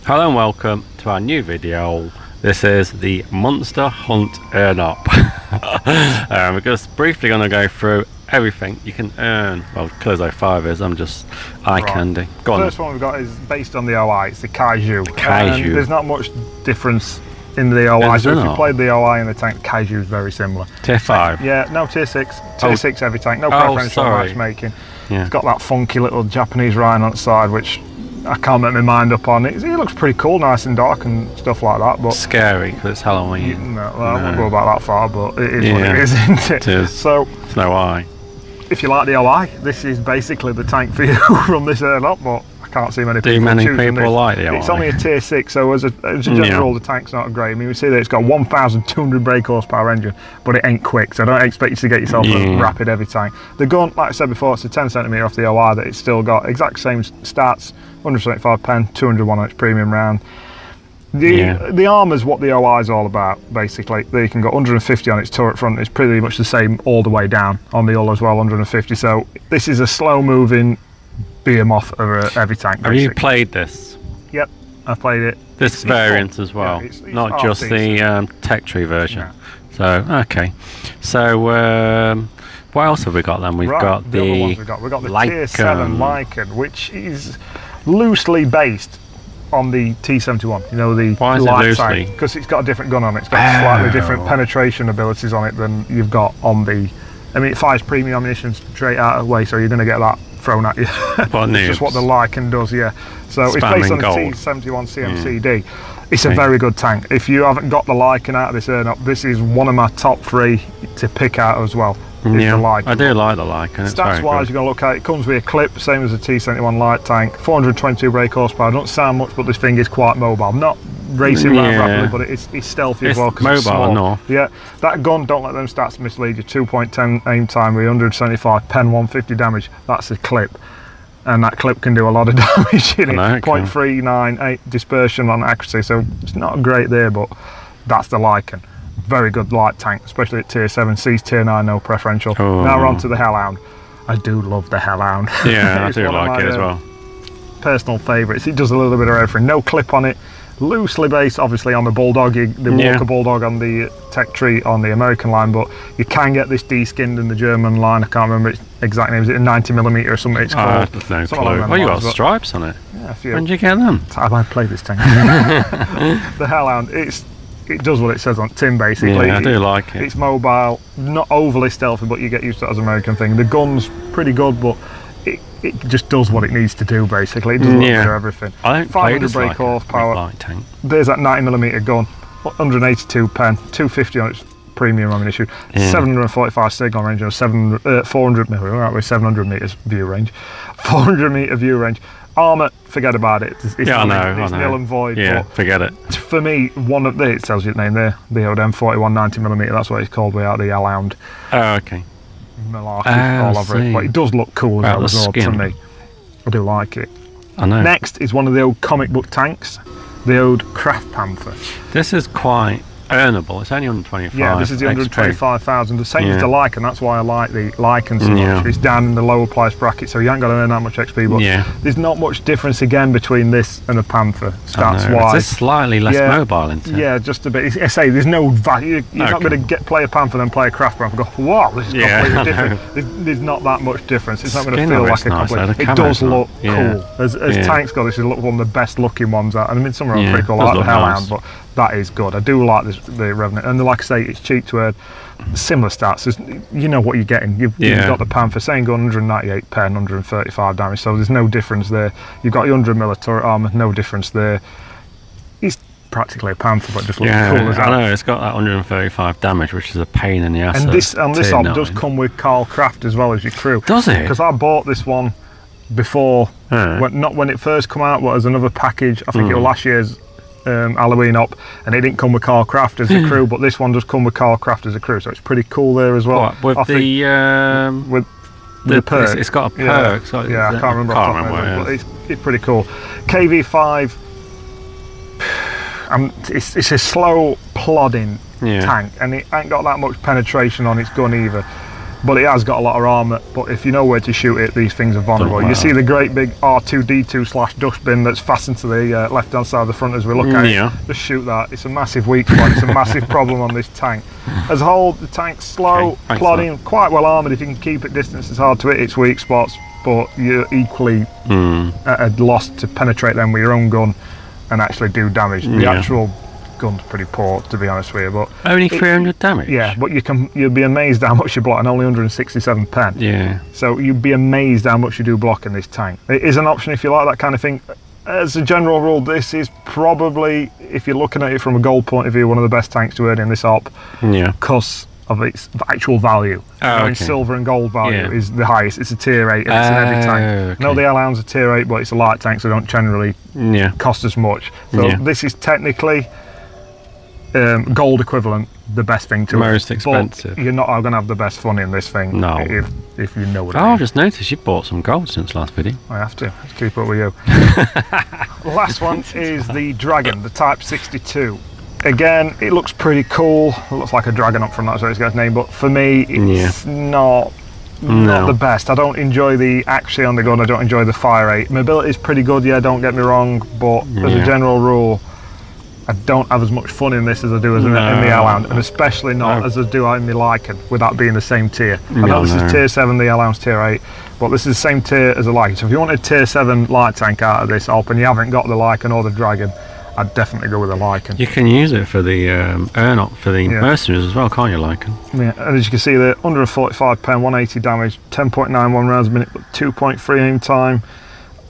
Hello and welcome to our new video. This is the Monster Hunt Earn Up. We're just briefly going to go through everything you can earn. Well, Close 05 is, I'm just eye candy. Go on. The first one we've got is based on the OI, it's the Kaiju. Kaiju. There's not much difference in the OI, so if you played the OI in the tank, Kaiju is very similar. Tier 5? Yeah, no, Tier 6. Tier 6 every tank, no preferential matchmaking. Yeah. It's got that funky little Japanese rhino on the side, which I can't make my mind up on. It looks pretty cool, nice and dark and stuff like that. But scary because it's Halloween. I won't go about that far, but it is what it is, isn't it? It is. So, it's no eye. If you like the OI, this is basically the tank for you from this Earn Up, but I can't see many people like the OI? It's only a Tier 6, so as a general rule, the tank's not great. I mean, we see that it's got 1,200 brake horsepower engine, but it ain't quick, so don't expect you to get yourself a rapid heavy tank. The gun, like I said before, it's a 10cm off the OI that it's still got exact same stats, 175 pen, 201 on its premium round. The armour's what the OI is all about, basically. You can go 150 on its turret front, it's pretty much the same all the way down on the hull as well, 150. So this is a slow moving behemoth of a heavy tank, basically. Have you played this? Yep, I've played it. This variant as well, it's not just the tech tree version. No. So, okay. So, what else have we got then? We've got the We've got the Tier 7 Lichen, which is loosely based on the T71, you know, the light tank, because it's got a different gun on it. It's got slightly different penetration abilities on it than you've got on the. I mean, it fires premium ammunition straight out of the way, so you're going to get that thrown at you. It's just what the Lichen does, yeah. So it's based on the T71 CMCD. It's a very good tank. If you haven't got the Lichen out of this Earn Up, this is one of my top 3 to pick out as well. Yeah, I do like the Lichen. Stats wise, you're going to look at it, comes with a clip, same as a T71 light tank, 422 brake horsepower. Don't sound much, but this thing is quite mobile. Not racing around rapidly, but it's stealthy as well. Mobile, it's small. No. Yeah, that gun, don't let them stats mislead you. 2.10 aim time with 175 pen, 150 damage. That's a clip. And that clip can do a lot of damage in it. 0.398 dispersion on accuracy, so it's not great there, but that's the Lichen. Very good light tank, especially at Tier 7. C's Tier 9, no preferential. Now we're on to the Hellhound. I do love the Hellhound. Yeah, I do like it as well. Personal favourites. It does a little bit of everything. No clip on it. Loosely based, obviously, on the Bulldog, the Walker Bulldog on the tech tree on the American line, but you can get this de-skinned in the German line. I can't remember its exact name. Is it a 90mm or something it's called? There's no clue. Oh, you got stripes on it. Yeah, a few. When did you get them? I played this tank. The Hellhound, it does what it says on tin, basically. Yeah, I do like it. It's mobile, not overly stealthy, but you get used to it as an American thing. The gun's pretty good, but it just does what it needs to do, basically. It does a little bit of everything. I don't 500 brake horsepower. Light tank. There's that 90mm gun, 182 pen, 250 on its premium ammunition, 745 signal range, and 400 meters view range, 400 meter view range. Armour, forget about it. It's I know. nil and void. Yeah, forget it. For me, it tells you the name there, the ODM 41 90mm, that's what it's called without the Hellhound. Oh, okay. Malarkey all over it, but it does look cool as well to me. I do like it. I know. Next is one of the old comic book tanks, the old Craft Panther. This is quite earnable. It's only 125. Yeah, this is the 125,000. The same as the Lichen. That's why I like the Lichen so much. It's down in the lower price bracket, so you ain't got to earn that much XP. But there's not much difference again between this and a Panther stats wise. It's slightly less mobile, isn't it? Yeah, just a bit. I say there's no value. You're not going to play a Panther then play a Craft Panther. Go, wow, this is completely different. There's not that much difference. It's not going to feel like a complete. It does look cool. As tanks go, this is one of the best looking ones out. And I mean, some are pretty cool, like the Hellhound, but that is good. I do like the Revenant, and like I say, it's cheap to earn. Similar stats, you know what you're getting. You've got the Panther, same gun, 198 pen, 135 damage, so there's no difference there. You've got your 100mm turret armour, no difference there. He's practically a Panther, but just looks cool as that. I know, it's got that 135 damage, which is a pain in the ass. And this op does come with Carl Craft as well as your crew. Does it? Because I bought this one before, not when it first come out, but as another package. I think it was last year's Halloween op, and it didn't come with Carl Craft as a crew, but this one does come with Carl Craft as a crew, so it's pretty cool there as well. What, with the perk? It's got a perk. Yeah, so I can't remember. But it's pretty cool. KV5. It's a slow plodding tank, and it ain't got that much penetration on its gun either. but it has got a lot of armour. But if you know where to shoot it, these things are vulnerable. You see the great big R2D2 / dustbin that's fastened to the left hand side of the front as we look at it. Just shoot that. It's a massive weak spot. It's a massive problem on this tank. As a whole, the tank's slow, plodding, quite well armoured. If you can keep it distance, it's hard to hit its weak spots, but you're equally at a loss to penetrate them with your own gun and actually do damage. The actual gun's pretty poor, to be honest with you, but only 300 damage. Yeah, but you'll be amazed how much you block, and only 167 pen. Yeah. So you'd be amazed how much you do block in this tank. It is an option if you like that kind of thing. As a general rule, this is probably, if you're looking at it from a gold point of view, one of the best tanks to earn in this op. Yeah. Because of its actual value. Silver and gold value is the highest. It's a tier 8 and it's an heavy tank. No, the Hellhound's a tier 8, but it's a light tank, so they don't generally cost as much. So this is technically gold equivalent, the best thing to most expensive. But you're not going to have the best fun in this thing. No. If you know what I mean. I've just noticed you bought some gold since last video. I have to. Let's keep up with you. The last one is the Dragon, the Type 62. Again, it looks pretty cool. It looks like a dragon up front, that's what it's got its name, but for me, it's not the best. I don't enjoy the accuracy on the gun, I don't enjoy the fire rate. Mobility is pretty good, yeah, don't get me wrong, but as a general rule, I don't have as much fun in this as I do in the Hellhound, and especially not as I do in the Lichen, with that being the same tier. I know this is tier 7, the Hellhound's tier 8, but this is the same tier as the Lichen. So if you want a tier 7 light tank out of this op and you haven't got the Lichen or the Dragon, I'd definitely go with the Lichen. You can use it for the earn-up for the mercenaries as well, can't you, Lichen? Yeah, and as you can see there, 145 pen, 180 damage, 10.91 rounds a minute, 2.3 aim time,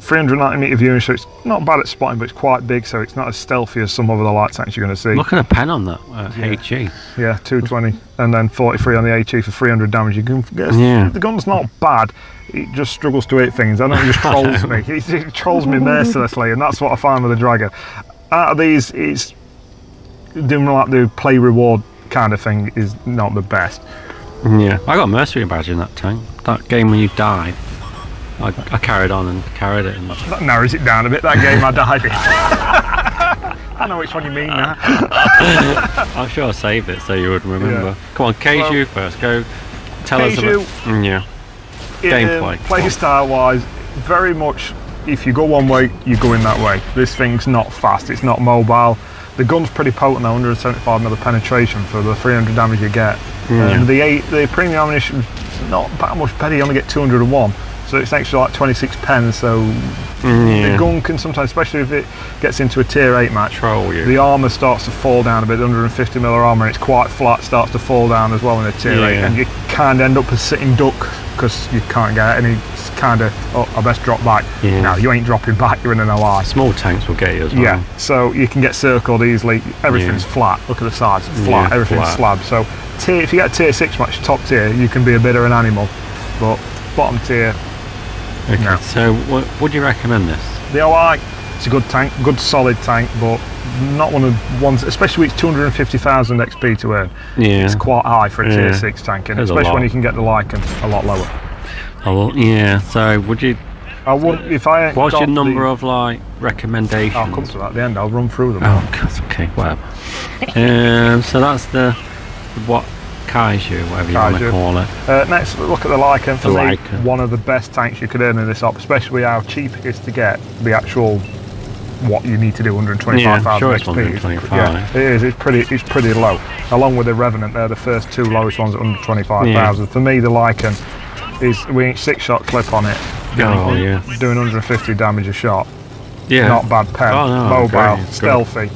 390 metre viewing, so it's not bad at spotting, but it's quite big, so it's not as stealthy as some of the light tanks you're going to see. Look at the pen on that HE. Yeah, 220, and then 43 on the HE for 300 damage. You can guess the gun's not bad. It just struggles to hit things. I know it just trolls me. It trolls me mercilessly, and that's what I find with the Dragon. Out of these, it's doing like the play reward kind of thing is not the best. Yeah, I got a mercenary badge in that tank. That game when you died, I carried on and carried it. And that narrows it down a bit, that game I died in. I know which one you mean now. I'm sure I saved it so you would remember. Yeah. Come on, Keiju first, go tell us about gameplay. Play style wise, very much if you go one way, you go in that way. This thing's not fast, it's not mobile. The gun's pretty potent, 175mm penetration for the 300 damage you get. And the premium ammunition is not that much better, you only get 201. So it's actually like 26 pence, so the gun can sometimes, especially if it gets into a tier 8 match, the armour starts to fall down a bit. The 150mm armour, and it's quite flat, starts to fall down as well in a tier 8, and you kind of end up a sitting duck because you can't get any kind of, oh, I best drop back. No, you ain't dropping back, you're in an OI. Small tanks will get you as well. Yeah, so you can get circled easily, everything's flat, look at the sides, flat, everything's slab. So if you get tier 6 match, top tier, you can be a bit of an animal, but bottom tier, okay, so would you recommend this? The OI, it's a good tank, good solid tank, but not one of the ones, especially with its 250,000 XP to earn. It's quite high for a tier 6 tank, and especially when you can get the Lichen a lot lower. Oh, well, so would you... I wouldn't, if I ain't what's your number of like recommendations? I'll come to that at the end, I'll run through them. Oh, God, okay, whatever. So that's the, what, Kaiju, whatever you want to call it. Next, look at the Lichen. For me, one of the best tanks you could earn in this op, especially how cheap it is to get the actual what you need to do, 125,000 XP. 125. Yeah, it is. It's pretty low. Along with the Revenant, they're the first two lowest ones at 125,000. For me, the Lichen is we ain't 6-shot clip on it. Doing 150 damage a shot. Not bad pen. Mobile, stealthy.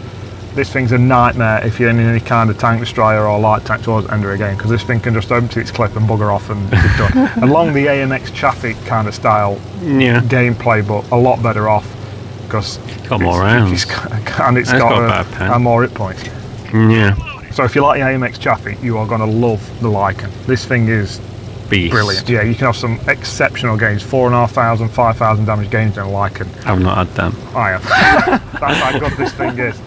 This thing's a nightmare if you're in any kind of tank destroyer or light tank towards the end of the game, because this thing can just empty its clip and bugger off and you're done. Along the AMX Chaffee kind of style gameplay, but a lot better off because got more rounds and it's got more hit points. So if you like the AMX Chaffee, you are going to love the Lichen. This thing is brilliant. Yeah, you can have some exceptional games, 4,500, 5,000 damage games in a Lichen. I've not had them. I have. That's how good this thing is.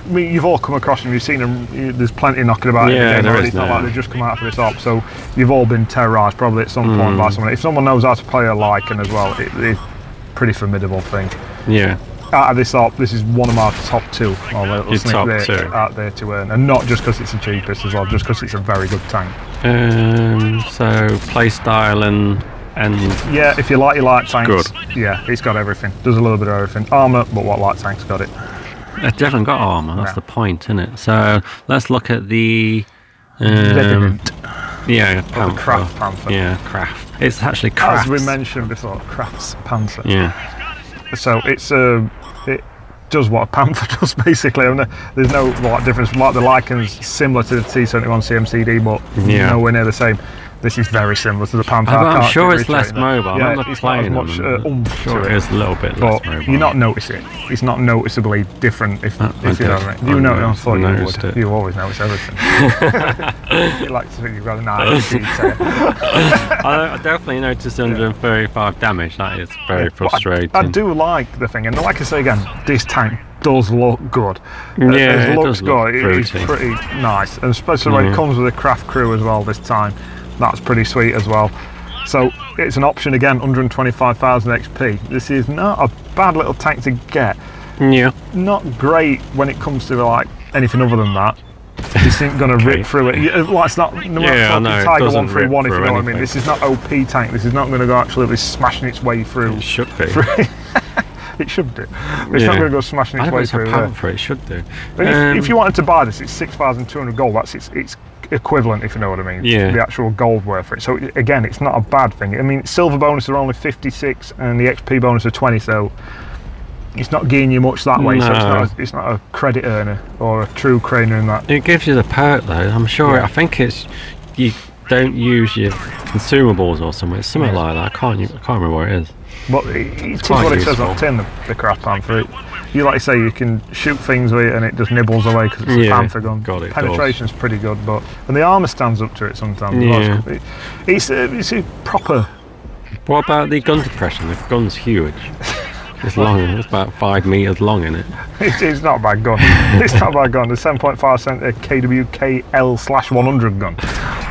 You've all come across them, you've seen them, there's plenty knocking about in the game already. It's not like they've just come out for this op, so you've all been terrorised probably at some point by someone. If someone knows how to play a Lichen as well, it's a pretty formidable thing. out of this op, this is one of my top 2. I'll top 2 out there to earn, and not just because it's the cheapest as well, just because it's a very good tank. So play style and yeah, if you like your light tanks, good. Yeah, it's got everything. Does a little bit of everything. Armour, but what light tank's got it? It definitely got armour. That's the point, isn't it? So let's look at the Revenant. Yeah, the craft panther. Yeah, craft. It's actually craft. As we mentioned before, craft's panther. Yeah. So it's it does what a panther does basically. I mean, there's no like difference. Like the Lichen's similar to the T71 CMCD, but nowhere near the same. This is very similar to the panther. I'm sure it's less mobile. Yeah, I'm not playing much sure it is a little bit less mobile. You not notice it. It's not noticeabally different. If you know what I mean. You know, I thought you would. You always notice everything. You like to think you've got an eye for detail. I definitely noticed 135 damage. That is very frustrating. I do like the thing, and like I say again, this tank does look good. Yeah, it looks good. It's pretty nice, and especially when it comes with a craft crew as well this time. That's pretty sweet as well. So it's an option again, 125,000 XP. This is not a bad little tank to get. Yeah. Not great when it comes to like anything other than that. This isn't going to rip through it. Well, it's not. No, Tiger 131, if you know what I mean. This is not OP tank. This is not going to go absolutely smashing its way through. It should be. It should do. It's not going to go smashing its way through. Panther, it should do. If you wanted to buy this, it's 6,200 gold. That's its equivalent, if you know what I mean. Yeah. The actual gold worth for it. So again, it's not a bad thing. I mean, silver bonus are only 56 and the XP bonus are 20. So it's not gaining you much that way. So it's not a credit earner or a true craner in that. It gives you the perk though. I'm sure. I think it's you don't use your consumables or something. It's something like that. I can't remember what it is. But it's what it says on the tin, the craft panther. You like to say you can shoot things with it and it just nibbles away because it's a panther gun. Penetration's pretty good, and the armour stands up to it sometimes. Yeah. It's a proper. What about the gun depression? The gun's huge. It's long. It's about 5 meters long in it. It's not a bad gun. It's not a bad gun. The 7.5 KWKL/100 gun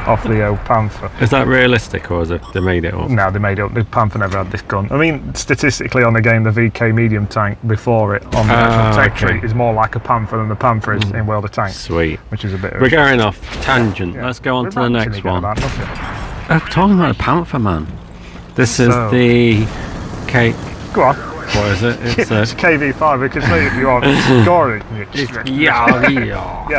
off the Panther. Is that realistic, or is it they made it up? No, they made it up. The Panther never had this gun. I mean, statistically on the game, the VK medium tank before it on the actual tech tree is more like a Panther than the Panther is in World of Tanks. Sweet. Which is a bit. We're going off tangent. Yeah. Let's go on to the next one. Talking about the Panther, man. This is the K. Go on. What is it? It's a KV5. We can see if you are scoring. Yeah,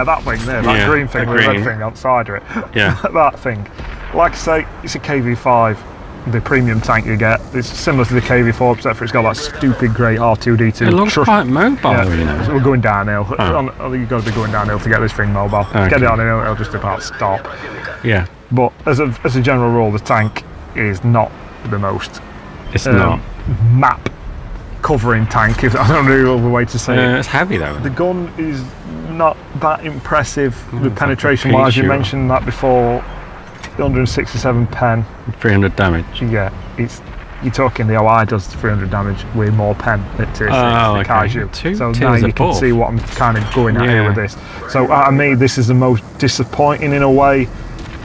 that thing there, that green thing with the red thing outside of it. Yeah. That thing. Like I say, it's a KV5. The premium tank you get. It's similar to the KV4, except for it's got that stupid great R2D2. It looks quite mobile, you know. So we're going downhill. You've got to be going downhill to get this thing mobile. Get it on hill, it'll just about stop. Yeah. But as a general rule, the tank is not the most. It's not map covering tank, if I don't know the other way to say it. It's heavy though. The gun is not that impressive with penetration wise. You mentioned that before. 167 pen, 300 damage. Yeah, you're talking the OI does 300 damage with more pen than it is the Kaiju. So now you can see what I'm kind of going at here with this. So to me, this is the most disappointing in a way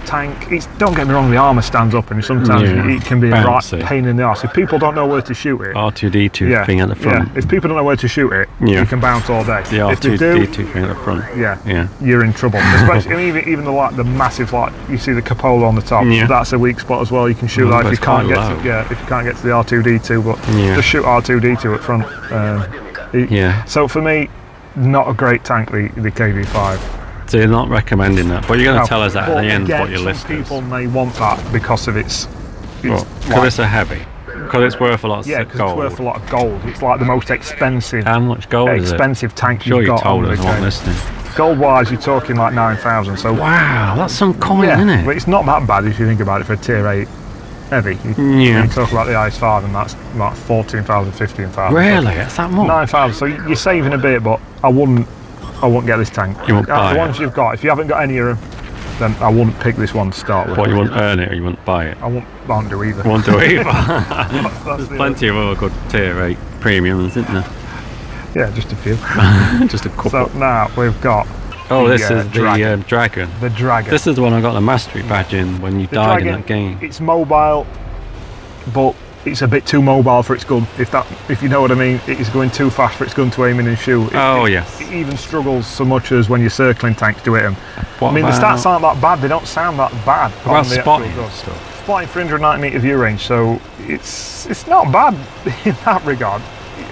tank. Don't get me wrong, the armour stands up and sometimes it can be a right pain in the arse. If people don't know where to shoot it, R2D2 thing at the front. If people don't know where to shoot it, you can bounce all day. The R2D2 thing at the front. You're in trouble. Especially even the massive, like you see the cupola on the top. That's a weak spot as well. You can shoot that if you can't get to the R2D2, but just shoot R2D2 at front. So for me, not a great tank, the KV5. So you're not recommending that, but you're going to tell us that at the end what your list is. Some people may want that because of its because it's a heavy. Because it's worth a lot of gold. Yeah, because it's worth a lot of gold. It's like the most expensive. How much gold is it? Expensive tank sure you've got. Told us, not listening. Gold wise, you're talking like 9,000. So wow, that's some coin, isn't it? But it's not that bad if you think about it for a tier 8 heavy. You talk about the IS5 and that's like 14,000, 15,000. Really? That's that much? 9,000. So you're saving a bit, but I wouldn't get this tank. You won't buy the ones you've got. If you haven't got any of them, then I wouldn't pick this one to start with. But you wouldn't earn it or you wouldn't buy it? I won't do either. You won't do either? There's plenty of other good tier 8 premiums, isn't there? Yeah, just a few. Just a couple. So now we've got this is the Dragon. The Dragon. This is the one I got the mastery badge in when you died in that game. It's mobile, but it's a bit too mobile for its gun. If you know what I mean, it's going too fast for its gun to aim in and shoot. Yes. It even struggles so much as when you're circling tanks to hit them. I mean, the stats aren't that bad. They don't sound that bad. What about spotting stuff? Spotting 390 metre view range, so it's not bad in that regard.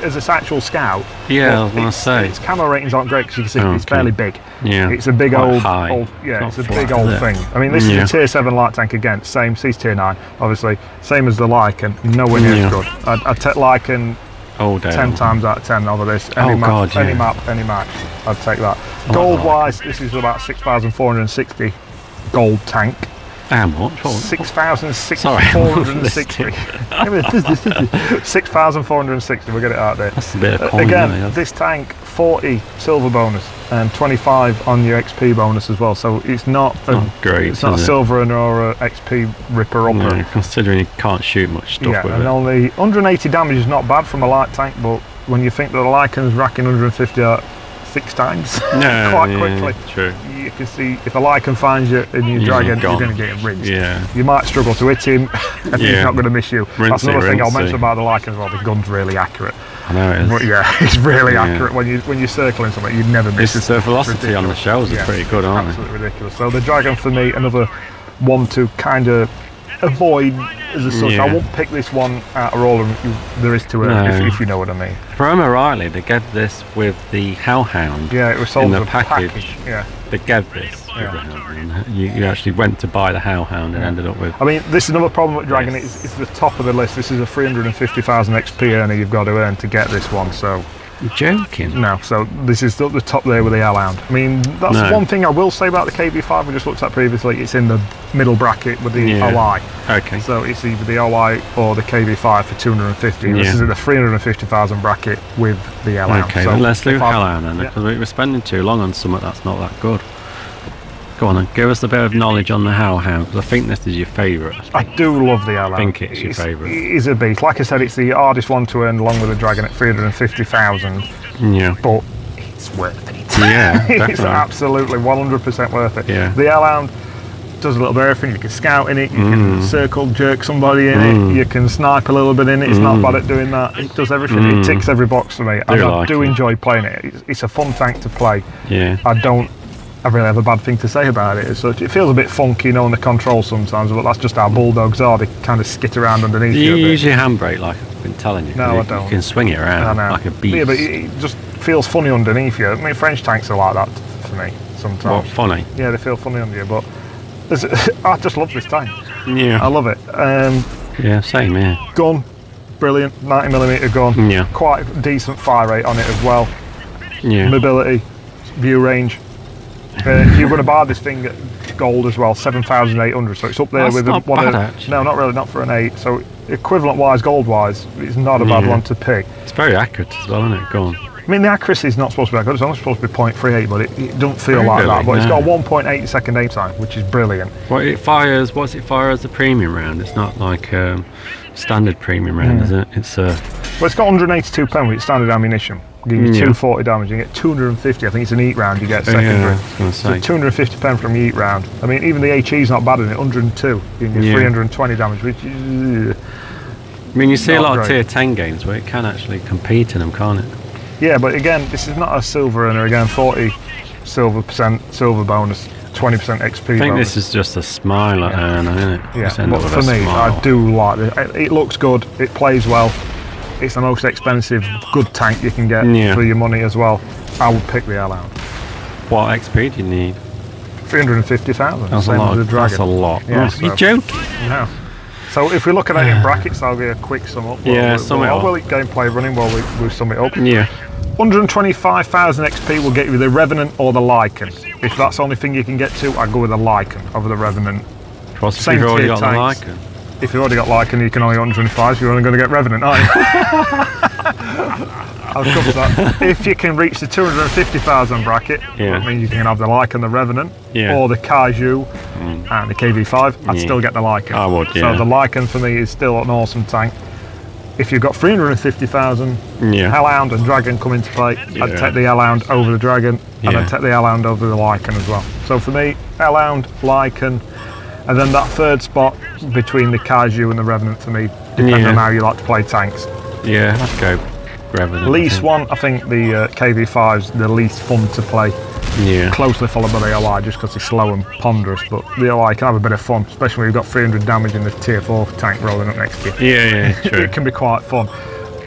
As an actual scout, I was going to say its camo ratings aren't great because you can see it's fairly big. Yeah, it's a big old yeah, it's a big old thing. I mean, this is a tier 7 light tank again, same. Sees tier 9, obviously, same as the Lichen, nowhere near as good. I'd take Lichen 10 times out of 10 over this. Any map, any match, I'd take that. Gold wise, this is about 6,460 gold tank. How much? 6,460. 6,460. We'll get it out there. That's a bit of coin, again, this tank 40 silver bonus and 25 on your XP bonus as well. So it's not great. It's not a silver or a XP ripper upper. No, considering you can't shoot much stuff with it. And only 180 damage is not bad from a light tank, but when you think that the Lycan's racking 150 out 6 times quite quickly. True. You can see if a Lichen finds you in your dragon, you're going to get him rinsed. Yeah. You might struggle to hit him, and he's not going to miss you. That's another thing I'll mention about the Lichen as well. The gun's really accurate. I know it is. But it's really accurate when you're circling something. You never miss it. The velocity on the shells is pretty good, aren't they? Absolutely ridiculous. So the dragon for me, another one to kind of avoid as such. I won't pick this one out of all of there is to it, if you know what I mean. If I remember rightly, they get this with the Hellhound. Yeah, it was sold in the as a package. Yeah. They get this with the Hellhound. You actually went to buy the Hellhound and ended up with... I mean, this is another problem with Dragon. It's the top of the list. This is a 350,000 XP earner you've got to earn to get this one, so... You're joking? No, so this is the top there with the Hellhound. I mean, that's one thing I will say about the KB5 we just looked at previously. It's in the middle bracket with the OI. Okay. So it's either the OI or the KB5 for 250. This is in the 350,000 bracket with the Hellhound. Okay, so let's do Hellhound then, because we're spending too long on something that's not that good. Go on then, give us a bit of knowledge on the Hellhound, because I think this is your favourite. I do love the Hellhound. I think it's your favourite. It is a beast. Like I said, it's the hardest one to earn along with the Dragon at 350,000. Yeah. But it's worth it. Yeah, definitely. It's absolutely 100% worth it. Yeah. The Hellhound does a little bit of everything. You can scout in it, you can circle jerk somebody in it, you can snipe a little bit in it. It's not bad at doing that. It does everything. It ticks every box for me. And I do enjoy playing it. It's a fun tank to play. Yeah. I really have a bad thing to say about it as such. It feels a bit funky, on the control sometimes, but that's just how bulldogs are. They kind of skit around underneath you. Do you use your handbrake like I've been telling you? No, I don't. You can swing it around like a beast. Yeah, but it just feels funny underneath you. I mean, French tanks are like that for me sometimes. What, funny? Yeah, they feel funny under you, but I just love this tank. Yeah. I love it. Yeah, same here. Gun, brilliant, 90mm gun. Yeah. Quite decent fire rate on it as well. Yeah. Mobility, view range. You're going to buy this thing at gold as well, 7,800. So it's up there with not one bad, of. actually. No, not really, not for an 8. So equivalent wise, gold wise, it's not a bad one to pick. It's very accurate as well, isn't it? Go on. I mean, the accuracy is not supposed to be that good. It's only supposed to be 0.38, but it doesn't feel like that. But it's got a 1.8 second aim time, which is brilliant. Well, it fires. What's it fire as a premium round? It's not like standard premium round, is it? It's well, it's got 182 pen with its standard ammunition. Give you 240 damage. You get 250. I think it's an eat round. You get secondary. So 250 pen from your eat round. I mean, even the HE's not bad in it. 102. You can get 320 damage, which is. I mean, you see a lot of tier 10 games where it can actually compete in them, can't it? Yeah, but again, this is not a silver earner. Again, 40 silver bonus, 20% XP. I think this is just a smiler earner, isn't it? Yeah, but for me, I do like it. It looks good. It plays well. It's the most expensive good tank you can get for your money as well. I would pick the Hellhound. What XP do you need? 350,000. That's a lot. That's a lot. Yeah, You're joking? No. So if we look at it in brackets, I'll give a quick sum up. Sum it up. We'll gameplay running while we sum it up. Yeah. 125,000 XP will get you the Revenant or the Lichen. If that's the only thing you can get to, I'd go with the Lichen over the Revenant. What's if you've already got the Lichen? If you've already got Lichen, you can only 125, so you're only going to get Revenant, aren't you? I'll cover that. If you can reach the 250,000 bracket, that means you can have the Lichen, the Revenant, or the Kaiju and the KV5. I'd still get the Lichen. I would, So the Lichen for me is still an awesome tank. If you've got 350,000, Hellhound and Dragon come into play, I'd take the Hellhound over the Dragon, and I'd take the Hellhound over the Lichen as well. So for me, Hellhound, Lichen, And then that third spot between the Kaiju and the Revenant for me, depending on how you like to play tanks. Yeah, let's go Revenant. Least one, I think the KV5's the least fun to play. Yeah. Closely followed by the OI just because it's slow and ponderous, but the OI can have a bit of fun, especially when you've got 300 damage in the tier 4 tank rolling up next to you. Yeah, true. It can be quite fun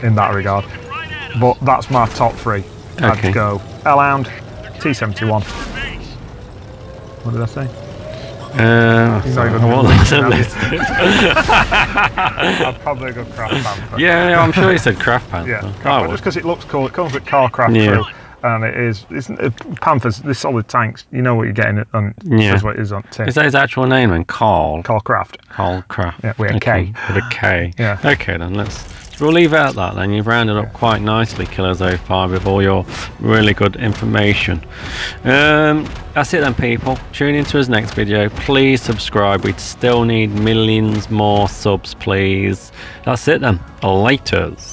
in that regard. But that's my top 3. I'd go Hellhound, T71. What did I say? I'd probably go Craft Panther. Yeah, I'm sure you said Craft Panther. Yeah, just because it looks cool. It comes with Carcraft through, and Panthers, they're solid tanks. You know what you're getting, and that's what it is on tin. Is that his actual name then? Carcraft. Carcraft. Yeah, with a K. With a K. Yeah. Okay, then we'll leave it at that then. You've rounded up quite nicely, Killers05, with all your really good information. That's it then, people. Tune into his next video. Please subscribe. We still need millions more subs, please. That's it then. Laters.